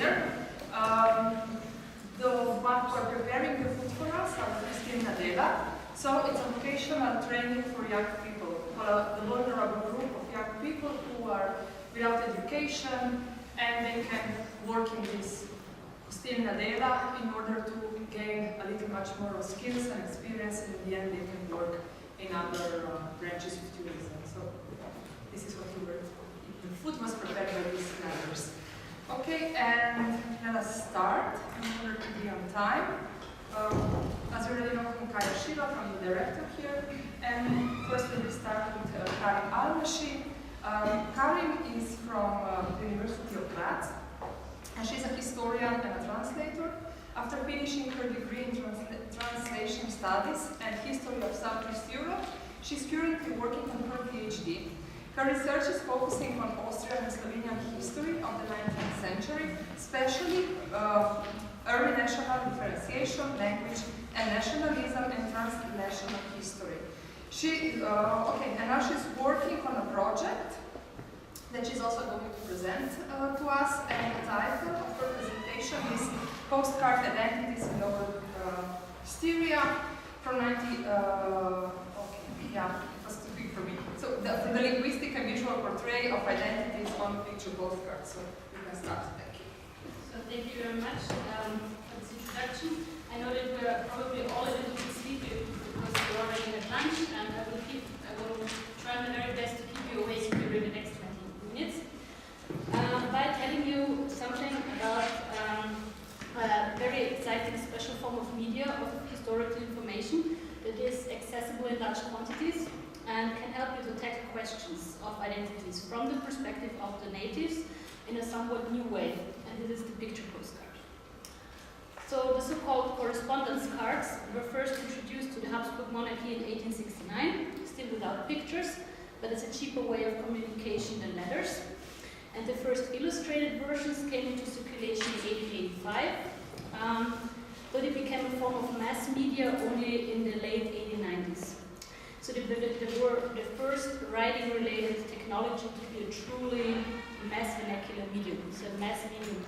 here. The one who are preparing the food for us are Christine Nadella. So it's a vocational training for young people, for the vulnerable group of young people who are without education, and they can work in this Christine Nadella in order to gain a little much more of skills and experience, and in the end they can work in other branches of tourism. So this is what you were. The food was prepared by these members. Okay, and let us start in order to be on time. As you already know from Kaya Shiva, from the director here, and first we will start with Karim Almashi. Karim is from the University of Graz, and she's a historian and a translator. After finishing her degree in translation studies and history of Southeast Europe, she's currently working on her PhD. Her research is focusing on Austrian and Slovenian history of the 19th century, especially early national differentiation, language and nationalism, and transnational history. And now she's working on a project that she's also going to present to us, and the title of her presentation is Postcard Identities in Lower Styria from 90. It was too big for me. So the linguistic and visual portray of identities on picture postcards. So we can start. Thank you. So thank you very much for this introduction. I know that we're probably all a little bit sleepy because we're already at lunch, and I will try my very best to keep you awake during the next 20 minutes by telling you something about a very exciting special form of media of historical information that is accessible in large quantities and can help you to tackle questions of identities from the perspective of the natives in a somewhat new way, and this is the picture postcard. So the so-called correspondence cards were first introduced to the Habsburg monarchy in 1869, still without pictures, but as a cheaper way of communication than letters. And the first illustrated versions came into circulation in 1885, but it became a form of mass media only in the late 1890s. So they were the first writing-related technology to be a truly mass vernacular medium, so a mass medium.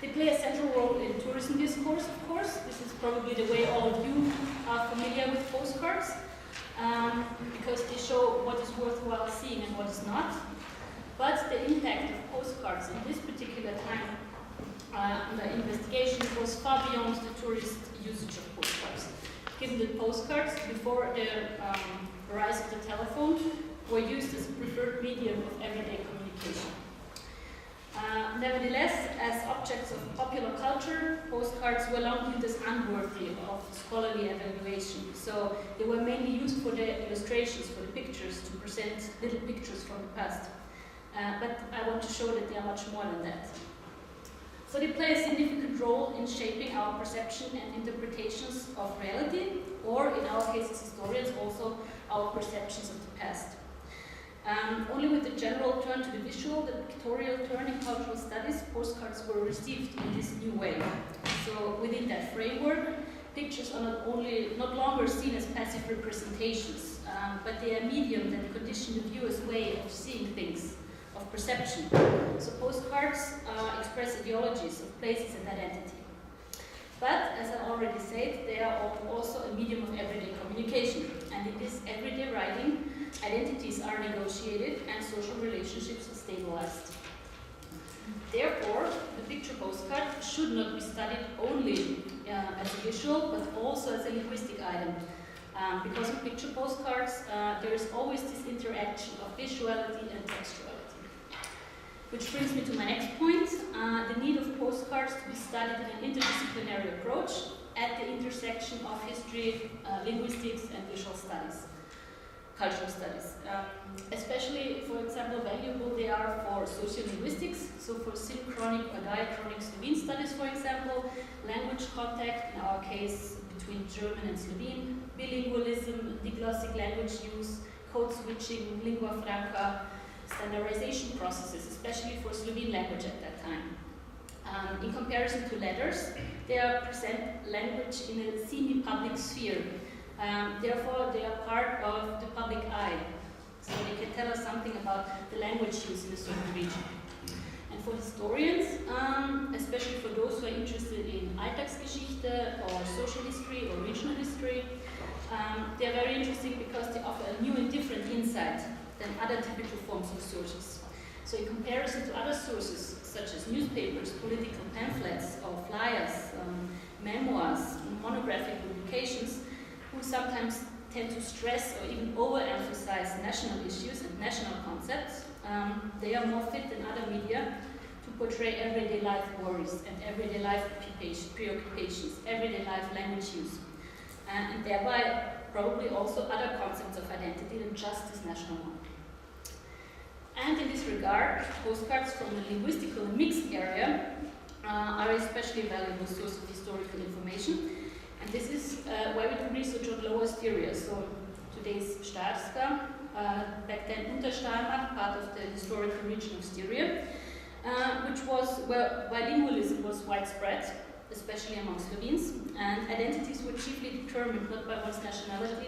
They play a central role in tourism discourse, of course. This is probably the way all of you are familiar with postcards, because they show what is worthwhile seeing and what is not. But the impact of postcards in this particular time the investigation goes far beyond the tourist usage of postcards. Given that postcards, before the rise of the telephone, were used as a preferred medium of everyday communication. Nevertheless, as objects of popular culture, postcards were long viewed as unworthy of scholarly evaluation. So they were mainly used for the illustrations, for the pictures, to present little pictures from the past. But I want to show that they are much more than that. So they play a significant role in shaping our perception and interpretations of reality, or in our case as historians, also our perceptions of the past. Only with the general turn to the visual, the pictorial turn in cultural studies, postcards were received in this new way. So within that framework, pictures are not longer seen as passive representations, but they are a medium that condition the viewer's way of seeing things, of perception. So postcards express ideologies of places and identity. But, as I already said, they are also a medium of everyday communication. And in this everyday writing, identities are negotiated and social relationships are stabilized. Therefore, the picture postcard should not be studied only as a visual, but also as a linguistic item. Because in picture postcards, there is always this interaction of visuality and textuality. Which brings me to my next point, the need of postcards to be studied in an interdisciplinary approach at the intersection of history, linguistics, and visual studies, cultural studies. Especially, for example, valuable they are for sociolinguistics, so for synchronic or diachronic Slovene studies, for example, language contact, in our case, between German and Slovene, bilingualism, diglossic language use, code switching, lingua franca, standardization processes, especially for Slovene language at that time. In comparison to letters, they present language in a semi-public sphere. Therefore, they are part of the public eye. So they can tell us something about the language use in a certain region. And for historians, revolutionary history. They are very interesting because they offer a new and different insight than other typical forms of sources. So in comparison to other sources, such as newspapers, political pamphlets, or flyers, memoirs, monographic publications, who sometimes tend to stress or even overemphasize national issues and national concepts, they are more fit than other media to portray everyday life worries and everyday life preoccupations, everyday life language use, and thereby probably also other concepts of identity than just this national one. And in this regard, postcards from the linguistical and mixed area are especially valuable source of historical information. And this is why we do research on Lower Styria, so today's Starska, back then Untersteiermark, part of the historical region of Styria, which was where bilingualism was widespread, especially among Slovenes, and identities were chiefly determined not by one's nationality,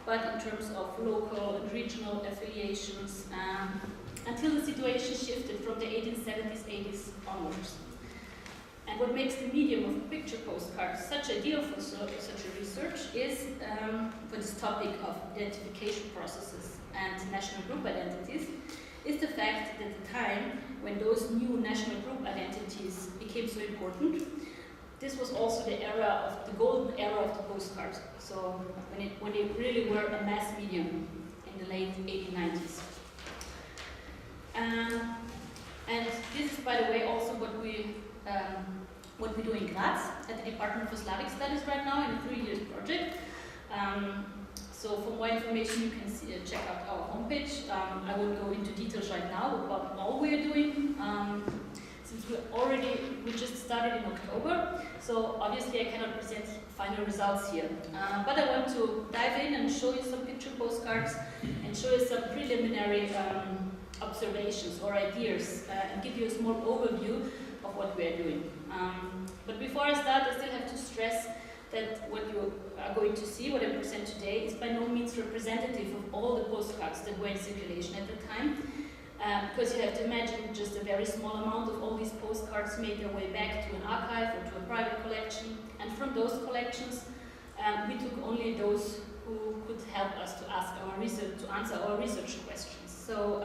but in terms of local and regional affiliations, until the situation shifted from the 1870s, 80s onwards. And what makes the medium of picture postcards such ideal for such a research is, for this topic of identification processes and national group identities, is the fact that the time when those new national group identities became so important, this was also the era of the golden era of the postcard. So when they really were a mass medium in the late 1890s. And this is, by the way, also what we do in Graz at the Department for Slavic Studies right now in a 3-year project. So for more information, you can check out our homepage. I won't go into details right now about all we are doing, since we just started in October. So obviously I cannot present final results here. But I want to dive in and show you some picture postcards and show you some preliminary observations or ideas and give you a small overview of what we are doing. But before I start, I still have to stress that what you are going to see, what I present today, is by no means representative of all the postcards that were in circulation at the time, because you have to imagine just a very small amount of all these postcards made their way back to an archive or to a private collection, and from those collections, we took only those who could help us to answer our research questions. So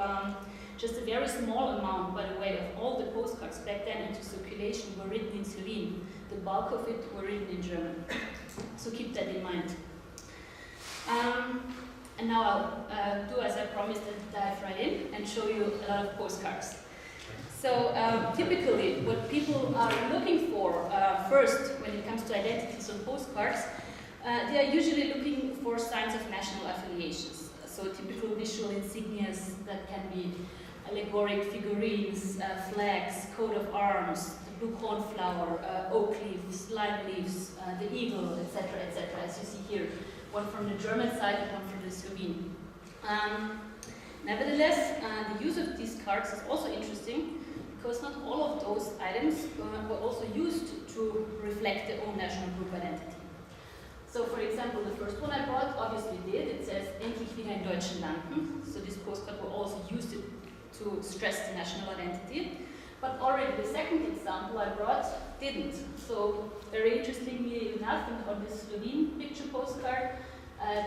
just a very small amount, by the way, of all the postcards back then into circulation were written in Slovene. The bulk of it were written in German. So keep that in mind. And now I'll do as I promised and dive right in and show you a lot of postcards. So typically what people are looking for first when it comes to identities on postcards, they are usually looking for signs of national affiliations. So typical visual insignias that can be allegoric figurines, flags, coat of arms, the blue cornflower, oak leaves, lime leaves, the eagle, etc., as you see here. One from the German side and one from the Slovene. Nevertheless, the use of these cards is also interesting because not all of those items were also used to reflect their own national group identity. So, for example, the first one I brought obviously did. It says "Endlich wieder in deutschen Landen." So this postcard will also use it to stress the national identity. But already the second example I brought didn't. So very interestingly enough, on this Slovene picture postcard,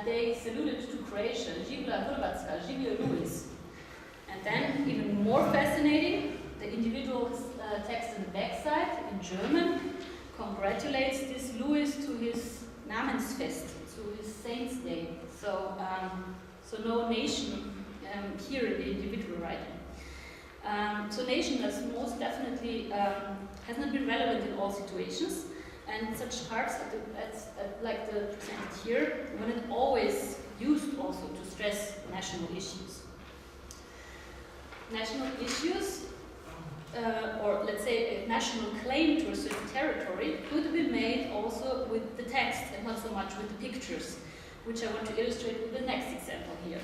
they saluted to Croatia, "Živela Hrvatska, živio Luis." And then, even more fascinating, the individual text on the backside in German congratulates this Louis to his Namensfest, to his Saint's Day. So, so no nation here in the individual writing. So nation has most definitely has not been relevant in all situations, and such cards like the presented here were not always used also to stress national issues. National issues, or let's say a national claim to a certain territory, could be made also with the text and not so much with the pictures, which I want to illustrate with the next example here.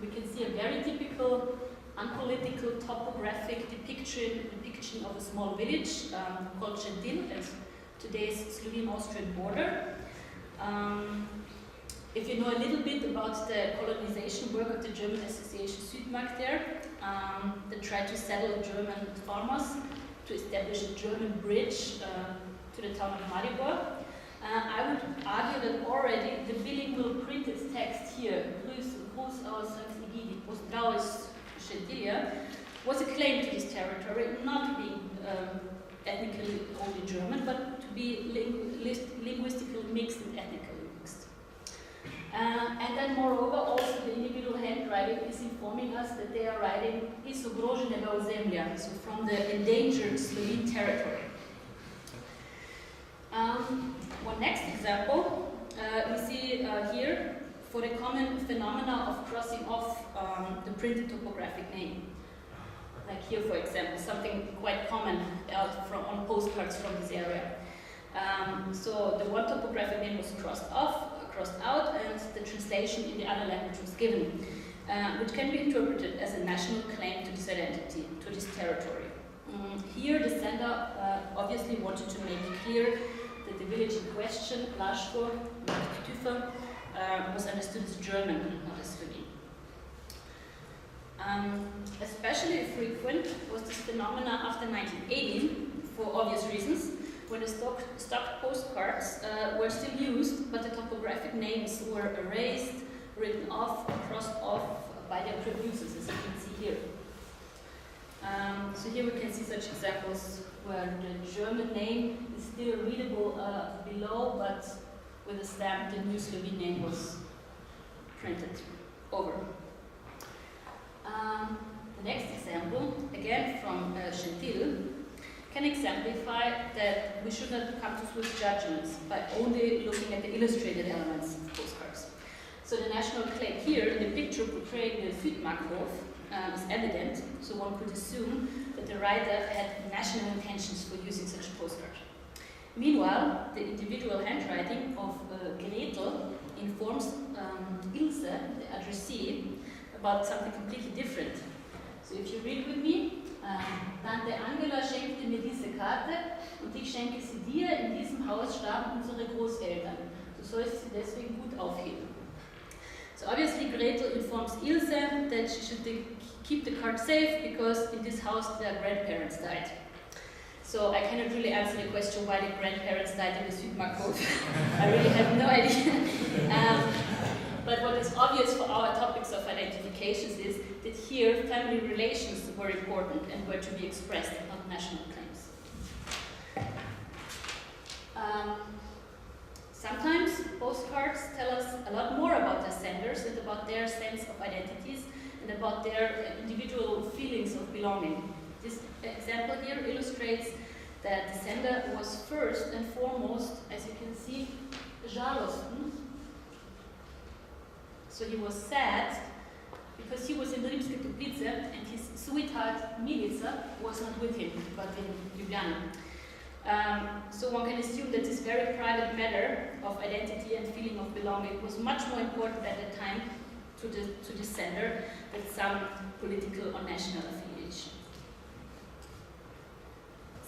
We can see a very typical unpolitical topographic depiction of a small village called Šentilj, as today's Slovene-Austrian border. If you know a little bit about the colonization work of the German Association Südmark there, they tried to settle German farmers to establish a German bridge to the town of Maribor. I would argue that already the bilingual printed text here, Gruß aus St. Egidi, Pozdrav Šentilja, was a claim to this territory, not being ethnically only German, but to be linguistically mixed and ethnically mixed. And then moreover, also the individual handwriting is informing us that they are writing iz ogroženega ozemlja, so from the endangered Slovene territory. One next example we see here for the common phenomena of crossing off the printed topographic name. Like here, for example, something quite common on postcards from this area. So the one topographic name was crossed out, and the translation in the other language was given, which can be interpreted as a national claim to this identity, to this territory. Here, the sender obviously wanted to make clear that the village in question, Laško, Tüfer, was understood as German and not as Slovene. Especially frequent was this phenomena after 1918, for obvious reasons, when the stock postcards were still used, but the topographic names were erased, written off, or crossed off by their producers, as you can see here. So here we can see such examples where the German name is still readable below, but with a stamp the new Slovene name was printed over. The next example, again from Šentilj, can exemplify that we should not come to swift judgments by only looking at the illustrated elements of postcards. So the national claim here in the picture portraying the Südmarkhof is evident, so one could assume that the writer had national intentions for using such a postcard. Meanwhile, the individual handwriting of Gretel informs Ilse, the addressee, about something completely different. So if you read with me, Tante Angela schenkte mir diese Karte und ich schenke sie dir. In diesem Haus starben unsere Großeltern. Du sollst sie deswegen gut aufheben. So obviously Gretel informs Ilse that she should keep the card safe because in this house their grandparents died. So I cannot really answer the question why the grandparents died in the Südmarkhof. I really have no idea. But what is obvious for our topics of identifications is that here family relations were important and were to be expressed, not national claims. Sometimes postcards tell us a lot more about their senders and about their sense of identities and about their individual feelings of belonging. This example here illustrates that the sender was first and foremost, as you can see, žalosten. So he was sad because he was in Rimske Toplice and his sweetheart Milica was not with him, but in Ljubljana. So one can assume that this very private matter of identity and feeling of belonging was much more important at the time to the sender than some political or national affiliation.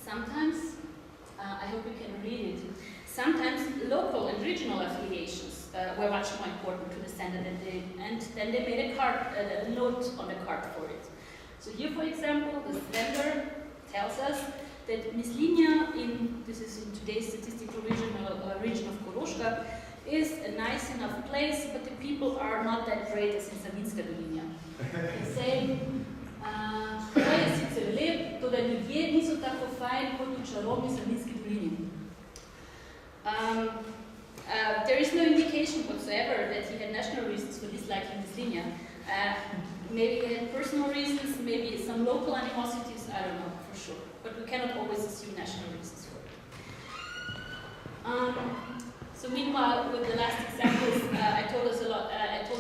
Sometimes, I hope you can read it, sometimes local and regional affiliations were much more important to the sender and then they made a note on the card for it. So here, for example, the sender tells us that Mislinja, this is in today's statistical region of Koroška, is a nice enough place, but the people are not that great as in Savinjska Dolina. They say, to je sicer lep, toda ljudje niso tako fajn kot v čarobni Savinjski dolini. There is no indication whatsoever that he had national reasons for disliking Mislinja. Maybe he had personal reasons, maybe some local animosities, I don't know for sure. But we cannot always assume national reasons for it. So meanwhile, with the last examples, I told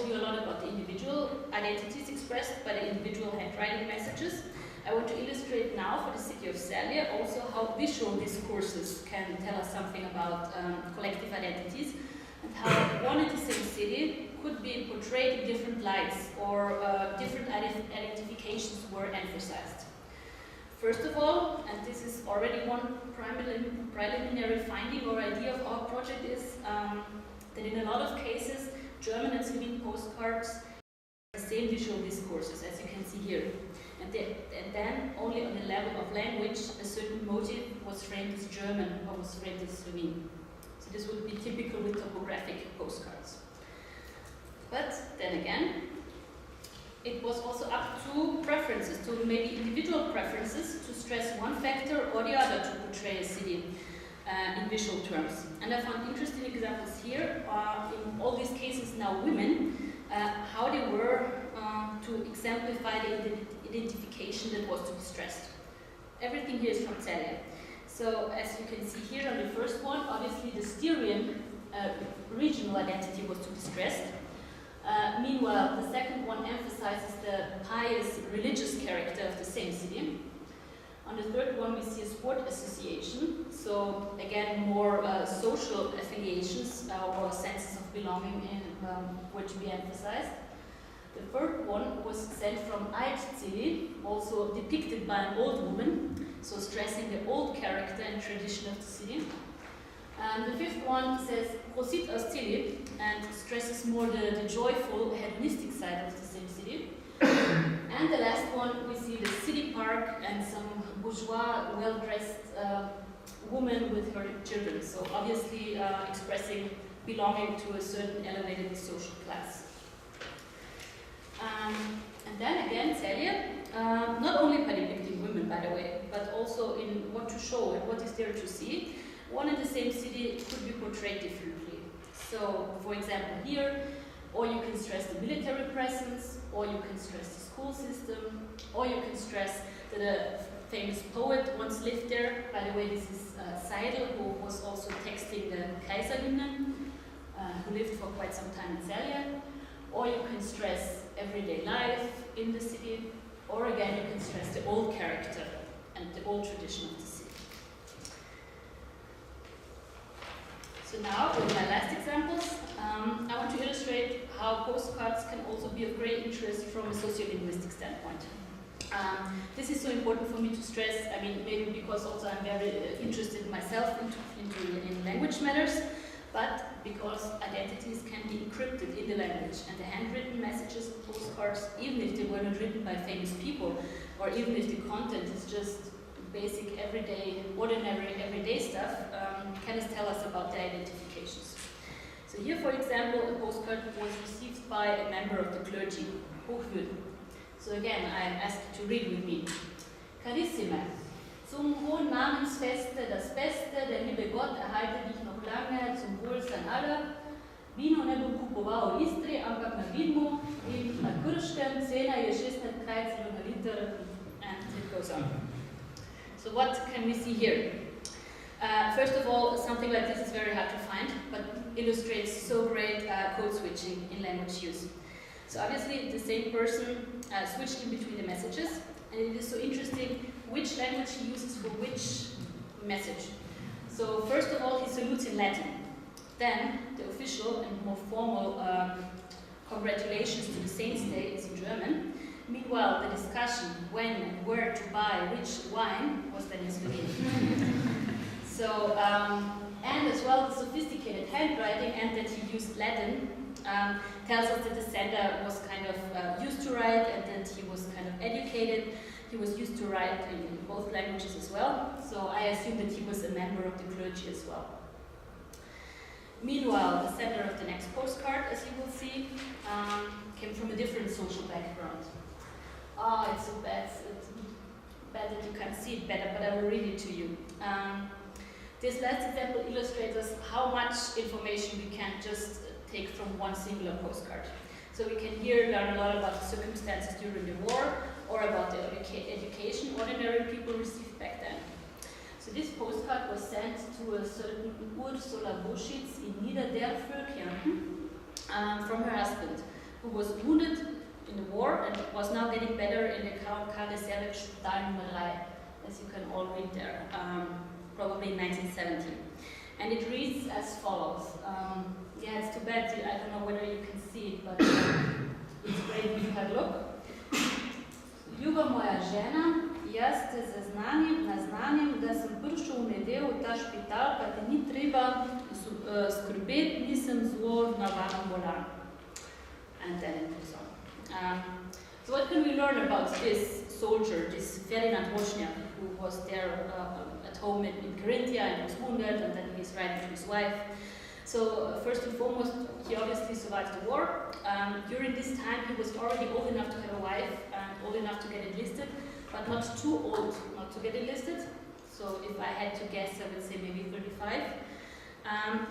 you a lot about the individual identities expressed by the individual handwriting messages. I want to illustrate now for the city of Celje also how visual discourses can tell us something about collective identities and how one and the same city could be portrayed in different lights or different identifications were emphasized. First of all, and this is already one preliminary finding or idea of our project, is that in a lot of cases, German and Slovene postcards have the same visual discourses, as you can see here. And then, only on the level of language, a certain motive was framed as German or was framed as Slovene. So this would be typical with topographic postcards. But then again, it was also up to preferences, to maybe individual preferences, to stress one factor or the other to portray a city in visual terms. And I found interesting examples here, in all these cases now women, how they were to exemplify the identification that was to be stressed. Everything here is from Celia. So as you can see here on the first one, obviously the Styrian regional identity was to be stressed. Meanwhile, the second one emphasizes the pious religious character of the same city. On the third one, we see a sport association. So again, more social affiliations or senses of belonging were to be emphasized. The third one was sent from Altzili, also depicted by an old woman, so stressing the old character and tradition of the city. And the fifth one says Prosit aus Tili and stresses more the joyful, hedonistic side of the same city. And the last one, we see the city park and some bourgeois, well-dressed woman with her children. So obviously expressing belonging to a certain elevated social class. And then again, Celia, not only by depicting women, by the way, but also in what to show and what is there to see. One and the same city could be portrayed differently. So, for example, here, or you can stress the military presence, or you can stress the school system, or you can stress that a famous poet once lived there. By the way, this is Seidel, who was also texting the Kaiserhymnen, who lived for quite some time in Celia. Or you can stress everyday life in the city, or again, you can stress the old character and the old tradition of the city. So now, with my last examples, I want to illustrate how postcards can also be of great interest from a sociolinguistic standpoint. This is so important for me to stress, I mean, maybe because also I'm very interested myself in language matters, but because identities can be encrypted in the language, and the handwritten messages of postcards, even if they were not written by famous people, or even if the content is just basic, everyday, ordinary, everyday stuff, can tell us about their identifications. So here, for example, a postcard was received by a member of the clergy, Hochwürden. So again, I ask you to read with me. Carissime, zum hohen Namensfeste, das Beste, der liebe Gott erhalte dich noch lange zum Wohlsein aller. Vino ne bo kupovao Istri, ampak na vidmu, in na Krškem, cena je 16 krajcev na liter, and it goes on. So what can we see here? First of all, something like this is very hard to find, but illustrates so great code switching in language use. So obviously the same person switched in between the messages, and it is so interesting which language he uses for which message. So first of all, he salutes in Latin. Then the official and more formal congratulations to the Saints' Day is in German. Meanwhile, the discussion when and where to buy which wine was then in Slovenian. So, and as well, the sophisticated handwriting and that he used Latin tells us that the sender was kind of used to write and that he was kind of educated. He was used to write in both languages as well. So I assume that he was a member of the clergy as well. Meanwhile, the sender of the next postcard, as you will see, came from a different social background. Oh, it's so bad. It's bad that you can't see it better, but I will read it to you. This last example illustrates us how much information we can just take from one singular postcard. So we can here learn a lot about the circumstances during the war, or about the education ordinary people received back then. So this postcard was sent to a certain Ursula Boschitz in Niederdörfel, Kärnten, from her husband, who was wounded in the war and was now getting better in the Karl-Reserve Spital Nummer 3, as you can all read there, probably in 1970. And it reads as follows. Yeah, it's too bad, I don't know whether you can see it, but it's great if you have a look. Ljuba moja žena, jaz te naznanim, da sem prišel v nedeljo v ta špital, pa te ni treba skrbeti, nisem zelo navaden bolan. And then it goes on. So what can we learn about this soldier, this Ferdinand Wozniak? who was there at home in Carinthia and was wounded, and then he's writing to his wife. So first and foremost, he obviously survived the war. During this time, he was already old enough to have a wife and old enough to get enlisted, but not too old not to get enlisted. So if I had to guess, I would say maybe 35.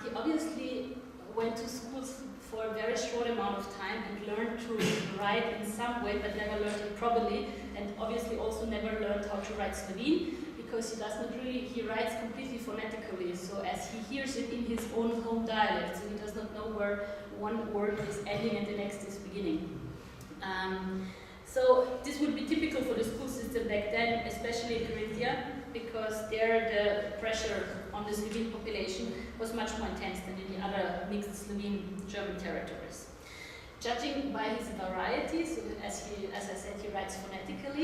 He obviously went to schools for a very short amount of time and learned to write in some way, but never learned it properly, and obviously also never learned how to write Slovene, because he does not really, he writes completely phonetically, so as he hears it in his own home dialect, so he does not know where one word is ending and the next is beginning. So this would be typical for the school system back then, especially in Carinthia, because there the pressure on the Slovene population was much more intense than in the other mixed Slovene German territories. Judging by his varieties, as I said, he writes phonetically.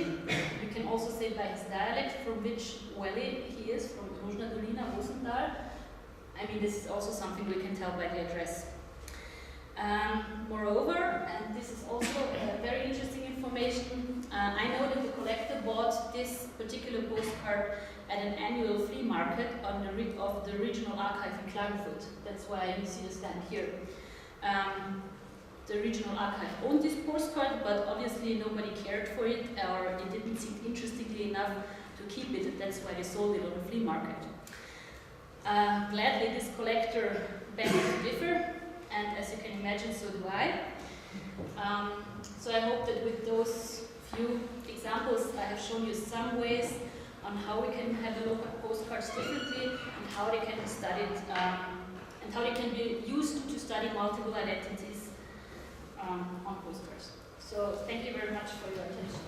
You can also say by his dialect, from which valley he is, from Rožna Dolina, Rosendal. I mean, this is also something we can tell by the address. Moreover, and this is also very interesting information, I know that the collector bought this particular postcard at an annual flea market of the regional archive in Klagenfurt. That's why you see the stand here. The regional archive owned this postcard, but obviously nobody cared for it, or it didn't seem interestingly enough to keep it, and that's why they sold it on the flea market. Gladly, this collector begs to differ, and as you can imagine, so do I. So I hope that with those few examples, I have shown you some ways on how we can have a look at postcards differently, and how they can be studied, and how they can be used to study multiple identities on postcards. So thank you very much for your attention.